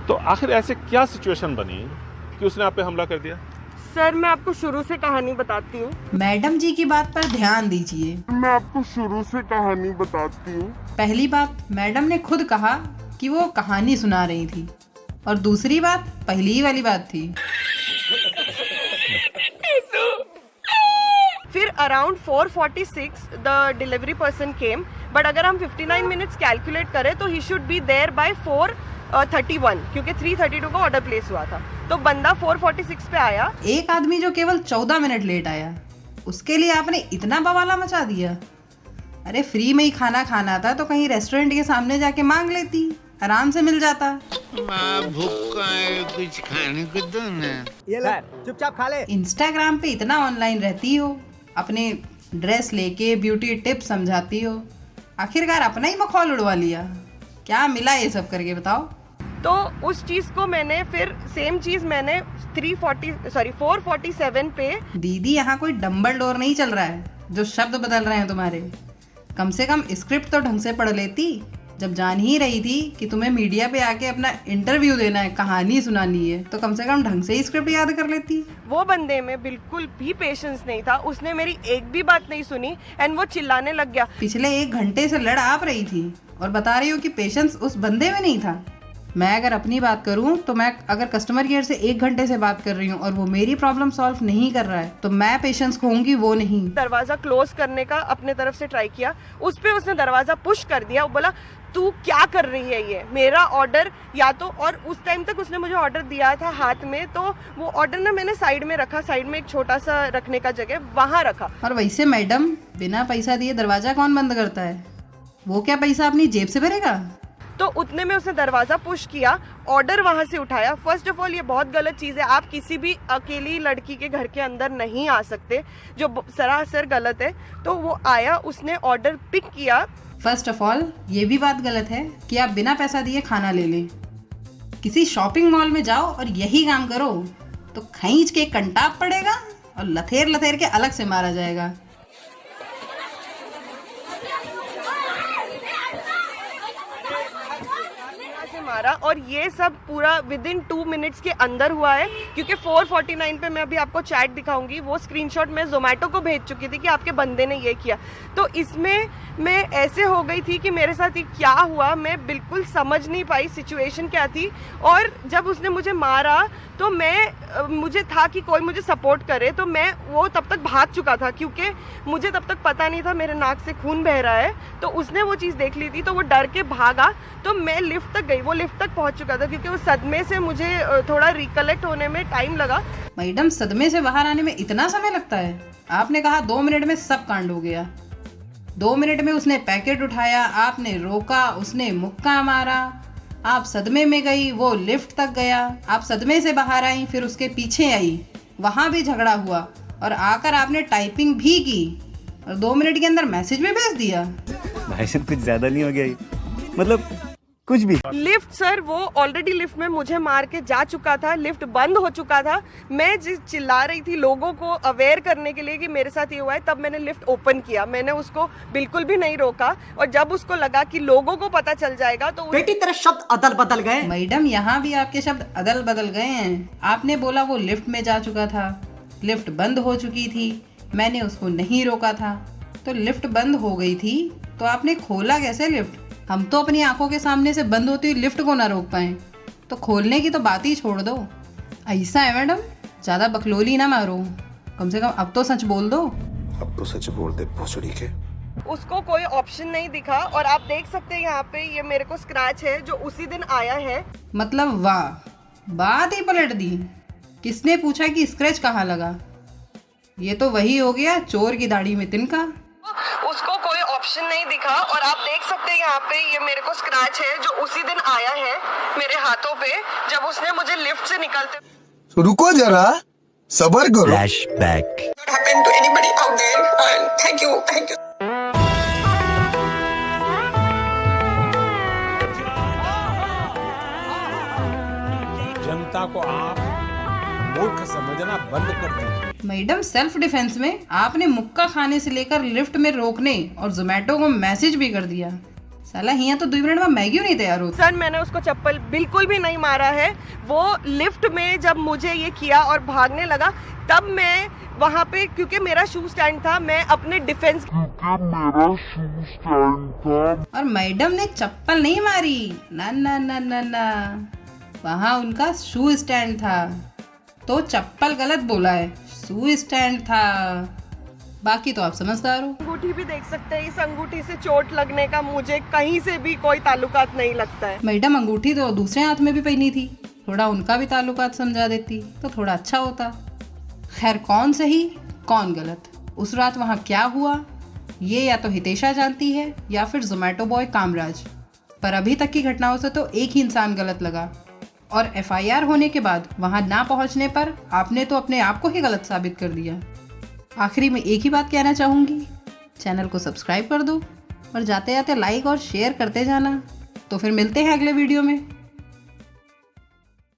तो आखिर ऐसे क्या सिचुएशन बनी कि उसने आप पे हमला कर दिया? सर मैं आपको शुरू से कहानी बताती हूँ। मैडम जी की बात पर ध्यान दीजिए। मैं आपको शुरू से कहानी बताती हूँ। पहली बात, मैडम ने खुद कहा कि वो कहानी सुना रही थी, और दूसरी बात पहली ही वाली बात थी। फिर around 4:46 the delivery person came, but अगर हम 59 मिनट्स कैलकुलेट करें तो he should be there by 4:31, क्योंकि 3:32 का ऑर्डर प्लेस हुआ था। तो बंदा 4:46 पे आया। एक आदमी जो केवल 14 मिनट लेट आया, उसके लिए आपने इतना बवाला मचा दिया। अरे फ्री में ही खाना खाना था तो कहीं रेस्टोरेंट के सामने जाके मांग लेती, आराम से मिल जाता। माँ भूखा है, कुछ खाने को दो ना। ये ले, चुपचाप खा ले। इंस्टाग्राम पे इतना ऑनलाइन रहती हो, अपने ड्रेस लेके ब्यूटी टिप्स समझाती हो, आखिरकार अपना ही मखौल उड़वा लिया। क्या मिला ये सब करके बताओ? तो उस चीज को मैंने फिर सेम चीज मैंने 4:47 पे। दीदी यहाँ कोई डम्बल डोर नहीं चल रहा है जो शब्द बदल रहे हैं तुम्हारे। कम से कम स्क्रिप्ट तो ढंग से पढ़ लेती। जब जान ही रही थी कि तुम्हें मीडिया पे आके अपना इंटरव्यू देना है, कहानी सुनानी है, तो कम से कम ढंग से ही स्क्रिप्ट याद कर लेती। वो बंदे में बिल्कुल भी पेशेंस नहीं था, उसने मेरी एक भी बात नहीं सुनी एंड वो चिल्लाने लग गया। पिछले 1 घंटे से लड़ आप रही थी और बता रही हो कि पेशेंस उस बंदे में नहीं था। मैं अगर अपनी बात करूं तो मैं अगर कस्टमर केयर से 1 घंटे से बात कर रही हूं और वो मेरी प्रॉब्लम सॉल्व नहीं कर रहा है तो मैं पेशेंस खोऊंगी, वो नहीं। दरवाजा क्लोज करने का अपने तरफ से ट्राई किया, उस पे उसने दरवाजा पुश कर दिया। वो बोला तू क्या कर रही है, ये मेरा ऑर्डर या तो। और उस टाइम तक उसने मुझे ऑर्डर दिया था हाथ में, तो वो ऑर्डर ना मैंने साइड में रखा, साइड में एक छोटा सा रखने का जगह वहां रखा। और वैसे मैडम, बिना पैसा दिए दरवाजा कौन बंद करता है? वो क्या पैसा अपनी जेब से भरेगा? तो उतने में उसने दरवाजा पुश किया, ऑर्डर वहां से उठाया। फर्स्ट ऑफ ऑल ये बहुत गलत चीज है, आप किसी भी अकेली लड़की के घर के अंदर नहीं आ सकते, जो सरासर गलत है। तो वो आया, उसने ऑर्डर पिक किया। फर्स्ट ऑफ ऑल ये भी बात गलत है कि आप बिना पैसा दिए खाना ले लें। किसी शॉपिंग मॉल में जाओ और यही काम करो तो खींच के कंटाप पड़ेगा और लथेर लथेर के अलग से मारा जाएगा। मारा। और ये सब पूरा विद इन 2 मिनट्स के अंदर हुआ है, क्योंकि 4:49 पे मैं अभी आपको चैट दिखाऊंगी, वो स्क्रीनशॉट मैं जोमेटो को भेज चुकी थी कि आपके बंदे ने ये किया। तो इसमें मैं ऐसे हो गई थी कि मेरे साथ ये क्या हुआ मैं बिल्कुल समझ नहीं पाई सिचुएशन क्या थी। और जब उसने मुझे मारा तो मुझे था कि कोई मुझे सपोर्ट करे, तो मैं वो तब तक भाग चुका था, क्योंकि मुझे तब तक पता नहीं था मेरे नाक से खून बह रहा है। तो उसने वो चीज़ देख ली थी, तो वो डर के भागा। तो मैं लिफ्ट तक गई, वो लिफ्ट तक पहुंच चुका था, क्योंकि वो सदमे से मुझे थोड़ा रिकलेक्ट होने में टाइम लगा। मैडम, सदमे से बाहर आने में इतना समय लगता है? आपने कहा 2 मिनट में सब कांड हो गया। 2 मिनट में उसने पैकेट उठाया, आपने रोका, उसने मुक्का मारा, आप सदमे में गई, वो लिफ्ट तक गया, आप सदमे से बाहर आई, फिर उसके पीछे आई, वहाँ भी झगड़ा हुआ, और आकर आपने टाइपिंग भी की और 2 मिनट के अंदर मैसेज भी भेज दिया। भाई साहब कुछ ज्यादा नहीं हो गया ये? मतलब कुछ भी। लिफ्ट सर, वो ऑलरेडी लिफ्ट में मुझे मार के जा चुका था, लिफ्ट बंद हो चुका था। मैं जिस चिल्ला रही थी लोगों को अवेयर करने के लिए कि मेरे साथ ये हुआ है, तब मैंने लिफ्ट ओपन किया, मैंने उसको बिल्कुल भी नहीं रोका। और जब उसको लगा कि लोगों को पता चल जाएगा तो बेटी तेरे शब्द अदल बदल गए। मैडम, यहाँ भी आपके शब्द अदल बदल गए हैं। आपने बोला वो लिफ्ट में जा चुका था, लिफ्ट बंद हो चुकी थी, मैंने उसको नहीं रोका था। तो लिफ्ट बंद हो गई थी तो आपने खोला कैसे लिफ्ट? हम तो अपनी आंखों के सामने से बंद होती हुई लिफ्ट को ना रोक पाए, तो खोलने की तो बात ही छोड़ दो। ऐसा है मैडम, ज़्यादा बकलोली ना मारो, कम से कम अब तो सच बोल दो। अब तो सच बोल दे भोसड़ी के। उसको कोई ऑप्शन नहीं दिखा। और आप देख सकते हैं यहाँ पे ये मेरे को स्क्रैच है जो उसी दिन आया है। मतलब वाह, बात ही पलट दी। किसने पूछा कि स्क्रैच कहाँ लगा? ये तो वही हो गया चोर की दाढ़ी में तिनका। उसको कोई ऑप्शन नहीं दिखा। और आप देख सकते हैं यहाँ पे ये मेरे को स्क्रैच है जो उसी दिन आया है मेरे हाथों पे, जब उसने मुझे लिफ्ट से निकलते। रुको जरा, सबर करो। Flashback. happened to anybody out there, and thank you. जनता को आप मूर्ख समझना बंद कर दीजिए। मैडम, सेल्फ डिफेंस में आपने मुक्का खाने से लेकर लिफ्ट में रोकने और जोमेटो को मैसेज भी कर दिया। साला हिया तो 2 मिनट में मैगी नहीं तैयार होती। सर मैंने उसको चप्पल बिल्कुल भी नहीं मारा है। वो लिफ्ट में जब मुझे ये किया और भागने लगा तब मैं वहाँ पे, क्योंकि मेरा शू स्टैंड था, मैं अपने डिफेंस। और मैडम ने चप्पल नहीं मारी, ना ना ना ना ना, वहाँ उनका शू स्टैंड था। तो चप्पल गलत बोला है, शू स्टैंड था। बाकी तो आप समझदार हो। अंगूठी भी देख सकते हैं, इस अंगूठी से चोट लगने का मुझे कहीं से भी कोई ताल्लुकात नहीं लगता है। मैडम अंगूठी तो दूसरे हाथ में भी पहनी थी, थोड़ा उनका भी ताल्लुकात समझा देती तो थोड़ा अच्छा होता। खैर कौन सही कौन गलत, उस रात वहाँ क्या हुआ ये या तो हितेशा जानती है या फिर जोमेटो बॉय कामराज। पर अभी तक की घटनाओं से तो एक ही इंसान गलत लगा, और FIR होने के बाद वहाँ ना पहुँचने पर आपने तो अपने आप को ही गलत साबित कर दिया। आखिरी में एक ही बात कहना चाहूँगी, चैनल को सब्सक्राइब कर दो और जाते जाते लाइक और शेयर करते जाना। तो फिर मिलते हैं अगले वीडियो में।